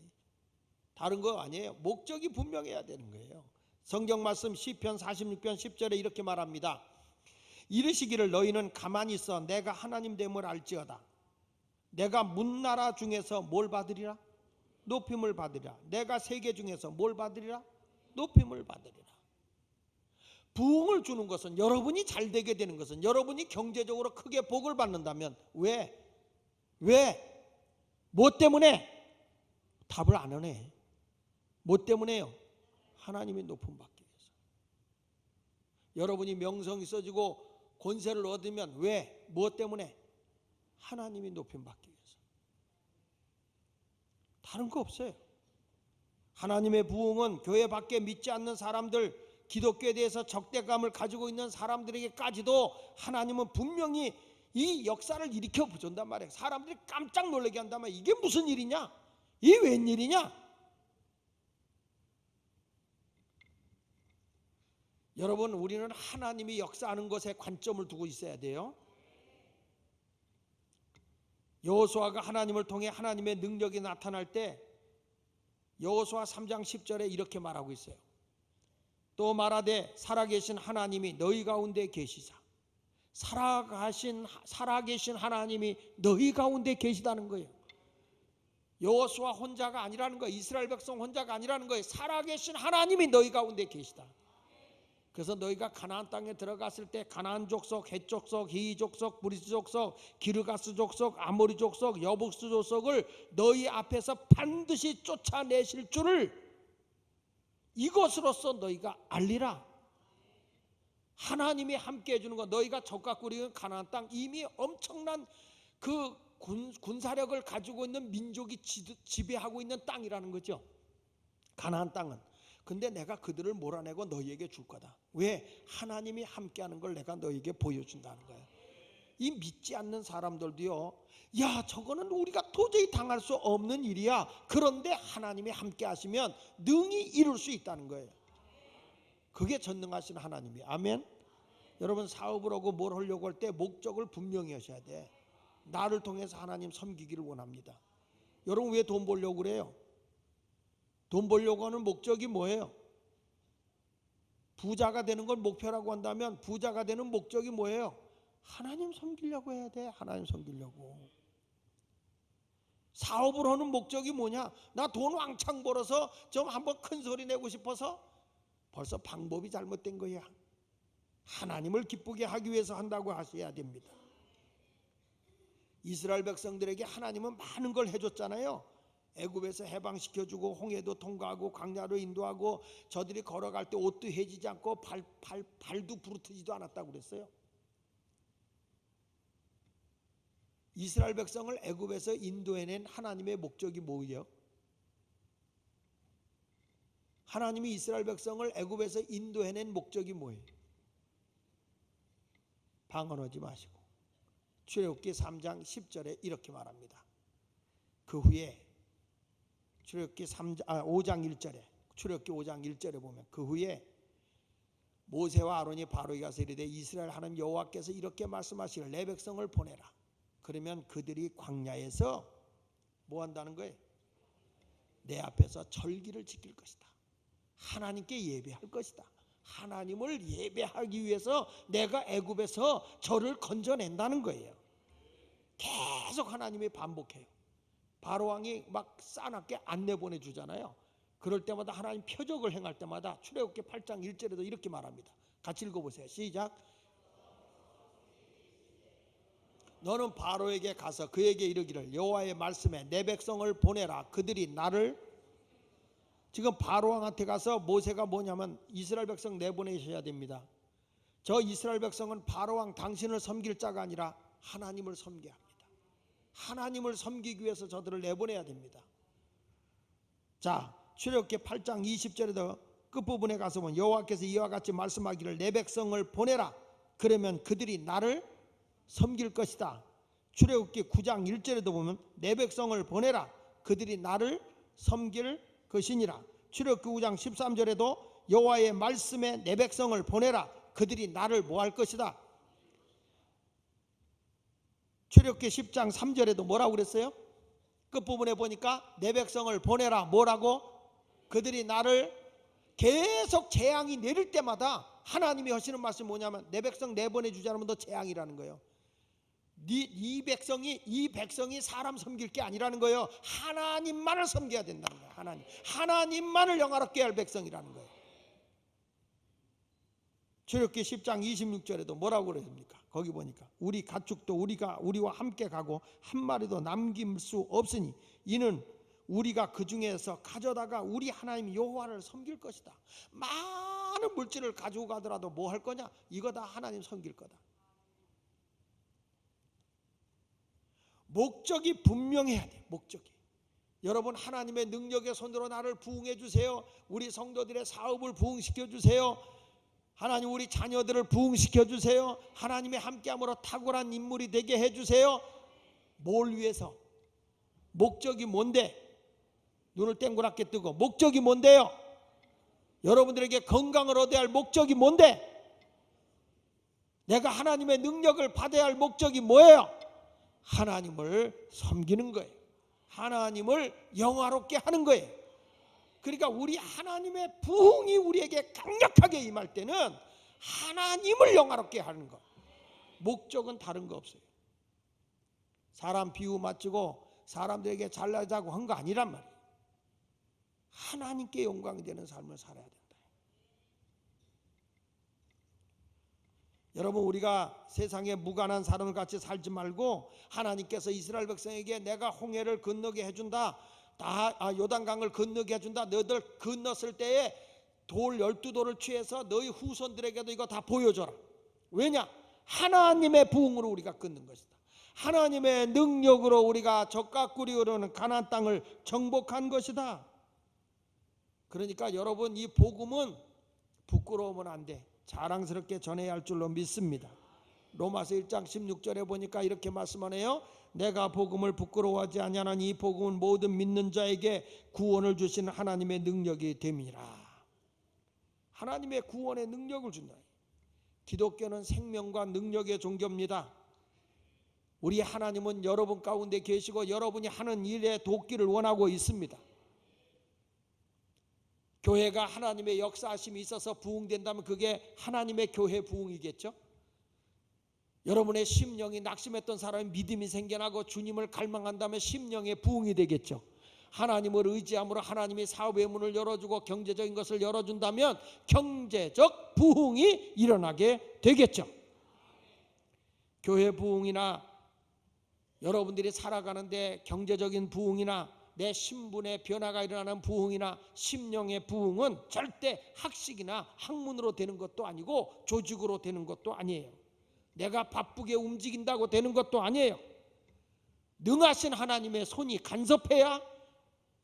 다른 거 아니에요. 목적이 분명해야 되는 거예요. 성경 말씀 시편 46편 10절에 이렇게 말합니다. 이르시기를 너희는 가만히 있어 내가 하나님 됨을 알지어다. 내가 문나라 중에서 뭘 받으리라? 높임을 받으리라. 내가 세계 중에서 뭘 받으리라? 높임을 받으리라. 부흥을 주는 것은, 여러분이 잘 되게 되는 것은, 여러분이 경제적으로 크게 복을 받는다면 왜? 뭐 때문에? 답을 안 하네. 뭐 때문에요? 하나님이 높임 받기 위해서. 여러분이 명성이 있어지고 권세를 얻으면 왜? 뭐 때문에? 하나님이 높임 받기 위해서. 다른 거 없어요. 하나님의 부흥은 교회 밖에 믿지 않는 사람들, 기독교에 대해서 적대감을 가지고 있는 사람들에게까지도 하나님은 분명히 이 역사를 일으켜 보존단 말이에요. 사람들이 깜짝 놀라게 한단 말이에요. 이게 무슨 일이냐? 이게 웬일이냐? 여러분, 우리는 하나님이 역사하는 것에 관점을 두고 있어야 돼요. 여호수아가 하나님을 통해 하나님의 능력이 나타날 때 여호수아 3장 10절에 이렇게 말하고 있어요. 또 말하되 살아계신 하나님이 너희 가운데 계시사. 살아계신 하나님이 너희 가운데 계시다는 거예요. 여호수아 혼자가 아니라는 거예요. 이스라엘 백성 혼자가 아니라는 거예요. 살아계신 하나님이 너희 가운데 계시다. 그래서 너희가 가나안 땅에 들어갔을 때 가나안 족속, 헷 족속, 히위 족속, 브리스 족속, 기르가스 족속, 아모리 족속, 여복스 족속을 너희 앞에서 반드시 쫓아내실 줄을 이것으로써 너희가 알리라. 하나님이 함께 해주는 거. 너희가 적과 꿀이는 가나안 땅, 이미 엄청난 그 군사력을 가지고 있는 민족이 지배하고 있는 땅이라는 거죠. 가나안 땅은. 근데 내가 그들을 몰아내고 너희에게 줄 거다. 왜? 하나님이 함께하는 걸 내가 너희에게 보여준다는 거예요. 이 믿지 않는 사람들도요, 야, 저거는 우리가 도저히 당할 수 없는 일이야. 그런데 하나님이 함께 하시면 능히 이룰 수 있다는 거예요. 그게 전능하신 하나님이. 아멘. 여러분, 사업을 하고 뭘 하려고 할 때 목적을 분명히 하셔야 돼. 나를 통해서 하나님 섬기기를 원합니다. 여러분, 왜 돈 벌려고 그래요? 돈 벌려고 하는 목적이 뭐예요? 부자가 되는 걸 목표라고 한다면 부자가 되는 목적이 뭐예요? 하나님 섬기려고 해야 돼. 하나님 섬기려고. 사업을 하는 목적이 뭐냐? 나 돈 왕창 벌어서 좀 한번 큰 소리 내고 싶어서. 벌써 방법이 잘못된 거야. 하나님을 기쁘게 하기 위해서 한다고 하셔야 됩니다. 이스라엘 백성들에게 하나님은 많은 걸 해줬잖아요. 애굽에서 해방시켜주고 홍해도 통과하고 광야로 인도하고 저들이 걸어갈 때 옷도 해지지 않고 발도 부르트지도 않았다고 그랬어요. 이스라엘 백성을 애굽에서 인도해낸 하나님의 목적이 뭐예요? 하나님이 이스라엘 백성을 애굽에서 인도해낸 목적이 뭐예요? 방언하지 마시고. 출애굽기 3장 10절에 이렇게 말합니다. 그 후에 출애굽기 5장 1절에 출애굽기 5장 1절에 보면 그 후에 모세와 아론이 바로에게 가서 이르되 이스라엘 하나님 여호와께서 이렇게 말씀하시기를 내 백성을 보내라. 그러면 그들이 광야에서 뭐 한다는 거예요? 내 앞에서 절기를 지킬 것이다. 하나님께 예배할 것이다. 하나님을 예배하기 위해서 내가 애굽에서 저를 건져낸다는 거예요. 계속 하나님이 반복해요. 바로 왕이 막 싸납게 안 내보내주잖아요. 그럴 때마다 하나님 표적을 행할 때마다 출애굽기 8장 1절에도 이렇게 말합니다. 같이 읽어보세요. 시작. 너는 바로에게 가서 그에게 이르기를 여호와의 말씀에 내 백성을 보내라. 그들이 나를. 지금 바로 왕한테 가서 모세가 뭐냐면 이스라엘 백성 내보내셔야 됩니다. 저 이스라엘 백성은 바로 왕 당신을 섬길 자가 아니라 하나님을 섬겨야 합니다. 하나님을 섬기기 위해서 저들을 내보내야 됩니다. 자, 출애굽기 8장 20절에도 끝부분에 가서 보면 여호와께서 이와 같이 말씀하기를 내 백성을 보내라. 그러면 그들이 나를 섬길 것이다. 출애굽기 9장 1절에도 보면 내 백성을 보내라. 그들이 나를 섬길 것이니라. 출애굽기 9장 13절에도 여호와의 말씀에 내 백성을 보내라. 그들이 나를 뭐 할 것이다. 출애굽기 10장 3절에도 뭐라고 그랬어요? 끝부분에 보니까 내 백성을 보내라. 뭐라고? 그들이 나를 계속 재앙이 내릴 때마다 하나님이 하시는 말씀이 뭐냐면 내 백성 내보내주지 않으면 너 재앙이라는 거예요. 이 백성이 사람 섬길 게 아니라는 거예요. 하나님만을 섬겨야 된다는 거예요. 하나님만을 영화롭게 할 백성이라는 거예요. 출애굽기 10장 26절에도 뭐라고 그랬습니까? 거기 보니까 우리 가축도 우리와 함께 가고 한 마리도 남길 수 없으니 이는 우리가 그 중에서 가져다가 우리 하나님 여호와를 섬길 것이다. 많은 물질을 가지고 가더라도 뭐 할 거냐? 이거 다 하나님 섬길 거다. 목적이 분명해야 돼. 목적이. 여러분, 하나님의 능력의 손으로 나를 부응해 주세요. 우리 성도들의 사업을 부응시켜 주세요. 하나님 우리 자녀들을 부응시켜 주세요. 하나님의 함께함으로 탁월한 인물이 되게 해 주세요. 뭘 위해서? 목적이 뭔데? 눈을 땡그랗게 뜨고 목적이 뭔데요? 여러분들에게 건강을 얻어야 할 목적이 뭔데? 내가 하나님의 능력을 받아야 할 목적이 뭐예요? 하나님을 섬기는 거예요. 하나님을 영화롭게 하는 거예요. 그러니까 우리 하나님의 부흥이 우리에게 강력하게 임할 때는 하나님을 영화롭게 하는 것. 목적은 다른 거 없어요. 사람 비유 맞추고 사람들에게 잘나자고 한 거 아니란 말이에요. 하나님께 영광이 되는 삶을 살아야 된다. 여러분, 우리가 세상에 무관한 사람을 같이 살지 말고 하나님께서 이스라엘 백성에게 내가 홍해를 건너게 해준다, 요단강을 건너게 해준다, 너희들 건넜을 때에 돌 12돌을 취해서 너희 후손들에게도 이거 다 보여줘라. 왜냐? 하나님의 부흥으로 우리가 끊는 것이다. 하나님의 능력으로 우리가 적과 꿀이 흐르는 가나안 땅을 정복한 것이다. 그러니까 여러분, 이 복음은 부끄러우면 안 돼. 자랑스럽게 전해야 할 줄로 믿습니다. 로마서 1장 16절에 보니까 이렇게 말씀하네요. 내가 복음을 부끄러워하지 아니하나니 이 복음은 모든 믿는 자에게 구원을 주시는 하나님의 능력이 됨이라. 하나님의 구원의 능력을 준다. 기독교는 생명과 능력의 종교입니다. 우리 하나님은 여러분 가운데 계시고 여러분이 하는 일에 돕기를 원하고 있습니다. 교회가 하나님의 역사하심이 있어서 부흥된다면 그게 하나님의 교회 부흥이겠죠. 여러분의 심령이 낙심했던 사람이 믿음이 생겨나고 주님을 갈망한다면 심령의 부흥이 되겠죠. 하나님을 의지함으로 하나님이 사업의 문을 열어주고 경제적인 것을 열어준다면 경제적 부흥이 일어나게 되겠죠. 교회 부흥이나 여러분들이 살아가는데 경제적인 부흥이나 내 신분의 변화가 일어나는 부흥이나 심령의 부흥은 절대 학식이나 학문으로 되는 것도 아니고 조직으로 되는 것도 아니에요. 내가 바쁘게 움직인다고 되는 것도 아니에요. 능하신 하나님의 손이 간섭해야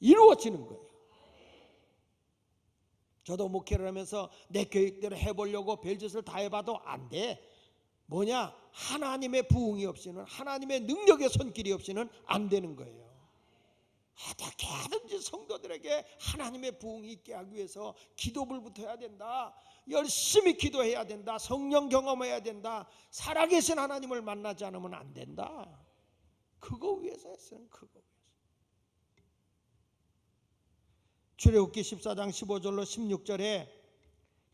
이루어지는 거예요. 저도 목회를 하면서 내 계획대로 해보려고 별짓을 다 해봐도 안 돼. 뭐냐? 하나님의 부흥이 없이는, 하나님의 능력의 손길이 없이는 안 되는 거예요. 어떻게 하든지 성도들에게 하나님의 부흥이 있게 하기 위해서 기도불부터 해야 된다. 열심히 기도해야 된다. 성령 경험해야 된다. 살아계신 하나님을 만나지 않으면 안 된다. 그거 위해서 했어요. 그거 위해서. 출애굽기 14장 15절로 16절에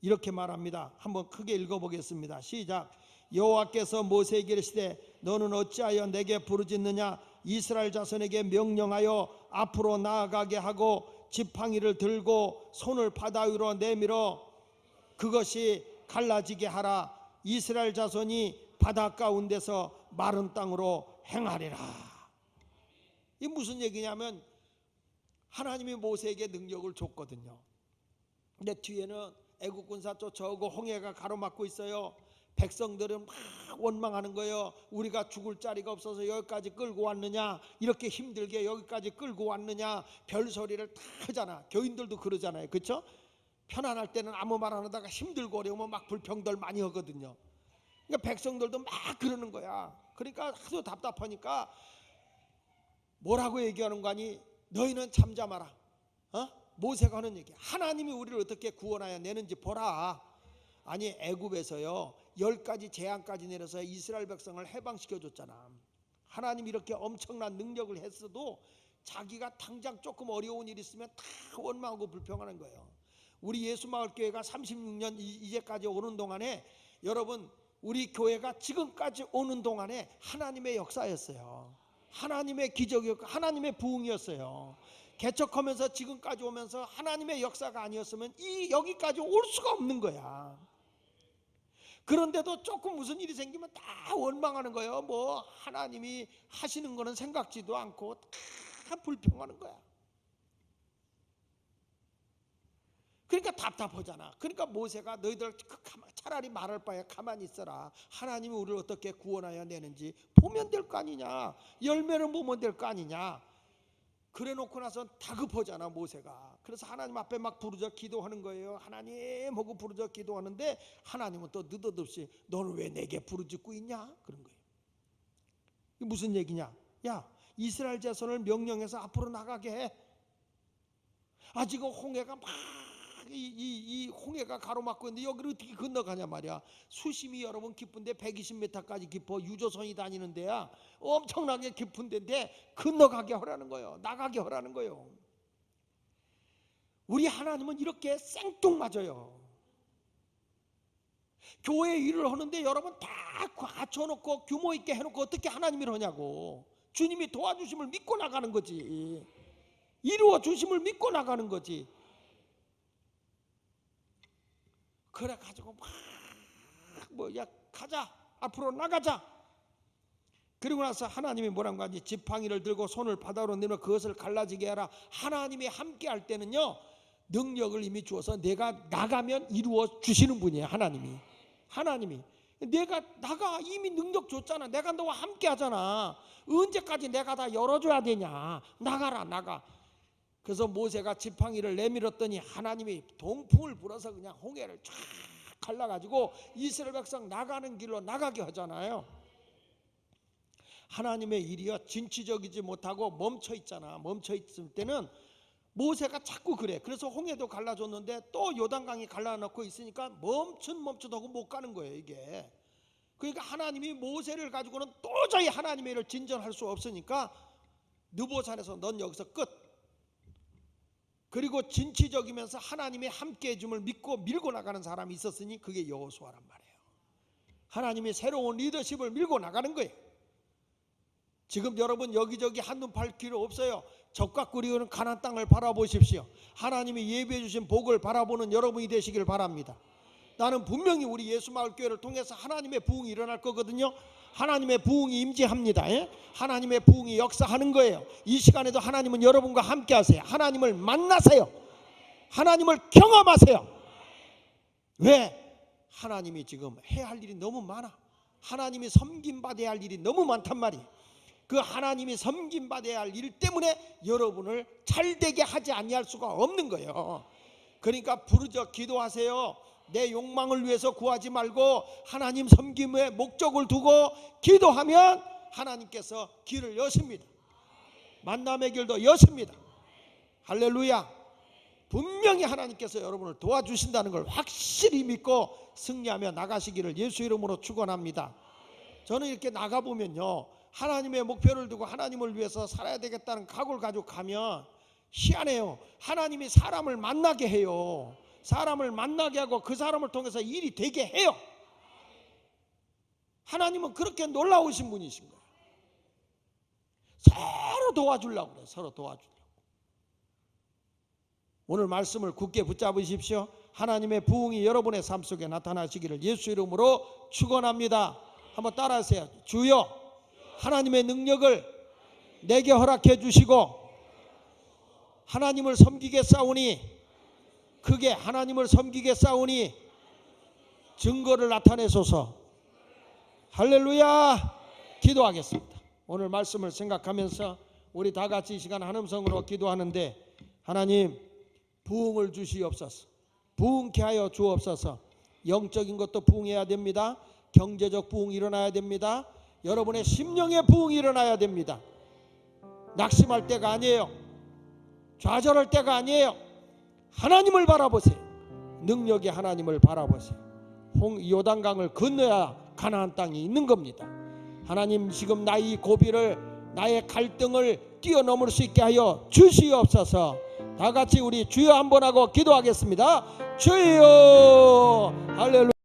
이렇게 말합니다. 한번 크게 읽어보겠습니다. 시작. 여호와께서 모세에게 이르시되 너는 어찌하여 내게 부르짖느냐? 이스라엘 자손에게 명령하여 앞으로 나아가게 하고 지팡이를 들고 손을 바다 위로 내밀어 그것이 갈라지게 하라. 이스라엘 자손이 바다 가운데서 마른 땅으로 행하리라. 이 무슨 얘기냐면 하나님이 모세에게 능력을 줬거든요. 근데 뒤에는 애국 군사 쫓아오고 홍해가 가로막고 있어요. 백성들은 막 원망하는 거예요. 우리가 죽을 자리가 없어서 여기까지 끌고 왔느냐, 이렇게 힘들게 여기까지 끌고 왔느냐, 별소리를 다 하잖아. 교인들도 그러잖아요. 그렇죠? 편안할 때는 아무 말 안 하다가 힘들고 어려우면 막 불평들 많이 하거든요. 그러니까 백성들도 막 그러는 거야. 그러니까 하도 답답하니까 뭐라고 얘기하는 거 아니? 너희는 잠잠하라. 모세가 하는 얘기. 하나님이 우리를 어떻게 구원하여 내는지 보라. 아니, 애굽에서요 10가지 재앙까지 내려서 이스라엘 백성을 해방시켜 줬잖아. 하나님이 이렇게 엄청난 능력을 했어도 자기가 당장 조금 어려운 일 있으면 다 원망하고 불평하는 거예요. 우리 예수마을교회가 36년 이제까지 오는 동안에 여러분 우리 교회가 지금까지 오는 동안에 하나님의 역사였어요. 하나님의 기적이었고 하나님의 부흥이었어요. 개척하면서 지금까지 오면서 하나님의 역사가 아니었으면 여기까지 올 수가 없는 거야. 그런데도 조금 무슨 일이 생기면 다 원망하는 거예요. 뭐 하나님이 하시는 거는 생각지도 않고 다 불평하는 거야. 그러니까 답답하잖아. 그러니까 모세가 너희들 차라리 말할 바에 가만히 있어라. 하나님이 우리를 어떻게 구원하여 내는지 보면 될 거 아니냐. 열매를 보면 될 거 아니냐. 그래 놓고 나서 다급하잖아 모세가. 그래서 하나님 앞에 막 부르짖어 기도하는 거예요. 하나님 하고 부르짖어 기도하는데 하나님은 또 느닷없이 너는 왜 내게 부르짖고 있냐 그런 거예요. 이게 무슨 얘기냐. 야 이스라엘 자손을 명령해서 앞으로 나가게 해. 지금 홍해가 막 이 홍해가 가로막고 있는데 여기를 어떻게 건너가냐 말이야. 수심이 여러분 깊은데 120m까지 깊어. 유조선이 다니는 데야. 엄청나게 깊은 데인데 건너가게 하라는 거예요. 나가게 하라는 거예요. 우리 하나님은 이렇게 생뚱맞아요. 교회 일을 하는데 여러분 다 갖춰놓고 규모 있게 해놓고 어떻게 하나님 일 하냐고. 주님이 도와주심을 믿고 나가는 거지. 이루어 주심을 믿고 나가는 거지. 그래 가지고 야 가자 앞으로 나가자. 그리고 나서 하나님이 뭐라고 하지. 지팡이를 들고 손을 바다로 내며 그것을 갈라지게 하라. 하나님이 함께 할 때는요 능력을 이미 주어서 내가 나가면 이루어 주시는 분이에요. 하나님이 내가 나가. 이미 능력 줬잖아. 내가 너와 함께 하잖아. 언제까지 내가 다 열어줘야 되냐. 나가라 나가. 그래서 모세가 지팡이를 내밀었더니 하나님이 동풍을 불어서 그냥 홍해를 쫙 갈라가지고 이스라엘 백성 나가는 길로 나가게 하잖아요. 하나님의 일이요 진취적이지 못하고 멈춰 있잖아. 멈춰 있을 때는 모세가 자꾸 그래. 그래서 홍해도 갈라줬는데 또 요단강이 갈라놓고 있으니까 멈춰도 못 가는 거예요 이게. 그러니까 하나님이 모세를 가지고는 도저히 하나님의 일을 진전할 수 없으니까 느보산에서 넌 여기서 끝. 그리고 진취적이면서 하나님의 함께 해줌을 믿고 밀고 나가는 사람이 있었으니 그게 여호수아란 말이에요. 하나님의 새로운 리더십을 밀고 나가는 거예요. 지금 여러분 여기저기 한눈 팔 필요 없어요. 적과 꿀이오는 가나안 땅을 바라보십시오. 하나님이 예비해 주신 복을 바라보는 여러분이 되시길 바랍니다. 나는 분명히 우리 예수마을교회를 통해서 하나님의 부흥이 일어날 거거든요. 하나님의 부흥이 임재합니다. 하나님의 부흥이 역사하는 거예요. 이 시간에도 하나님은 여러분과 함께 하세요. 하나님을 만나세요. 하나님을 경험하세요. 왜? 하나님이 지금 해야 할 일이 너무 많아. 하나님이 섬김받아야 할 일이 너무 많단 말이에요. 그 하나님이 섬김받아야 할 일 때문에 여러분을 잘되게 하지 아니할 수가 없는 거예요. 그러니까 부르짖어 기도하세요. 내 욕망을 위해서 구하지 말고 하나님 섬김의 목적을 두고 기도하면 하나님께서 길을 여십니다. 만남의 길도 여십니다. 할렐루야. 분명히 하나님께서 여러분을 도와주신다는 걸 확실히 믿고 승리하며 나가시기를 예수 이름으로 축원합니다. 저는 이렇게 나가보면요 하나님의 목표를 두고 하나님을 위해서 살아야 되겠다는 각오를 가지고 가면 희한해요. 하나님이 사람을 만나게 해요. 사람을 만나게 하고 그 사람을 통해서 일이 되게 해요. 하나님은 그렇게 놀라우신 분이신 거예요. 서로 도와주려고 그래요. 서로 도와주려고. 오늘 말씀을 굳게 붙잡으십시오. 하나님의 부흥이 여러분의 삶 속에 나타나시기를 예수 이름으로 축원합니다. 한번 따라하세요. 주여 하나님의 능력을 내게 허락해 주시고 하나님을 섬기겠사오니 크게 하나님을 섬기겠사오니 증거를 나타내소서. 할렐루야. 기도하겠습니다. 오늘 말씀을 생각하면서 우리 다 같이 이 시간 한음성으로 기도하는데 하나님 부흥을 주시옵소서. 부흥케 하여 주옵소서. 영적인 것도 부흥해야 됩니다. 경제적 부흥이 일어나야 됩니다. 여러분의 심령의 부흥이 일어나야 됩니다. 낙심할 때가 아니에요. 좌절할 때가 아니에요. 하나님을 바라보세요. 능력의 하나님을 바라보세요. 요단강을 건너야 가나안 땅이 있는 겁니다. 하나님 지금 나의 고비를 나의 갈등을 뛰어넘을 수 있게 하여 주시옵소서. 다 같이 우리 주여 한번 하고 기도하겠습니다. 주여. 할렐루야.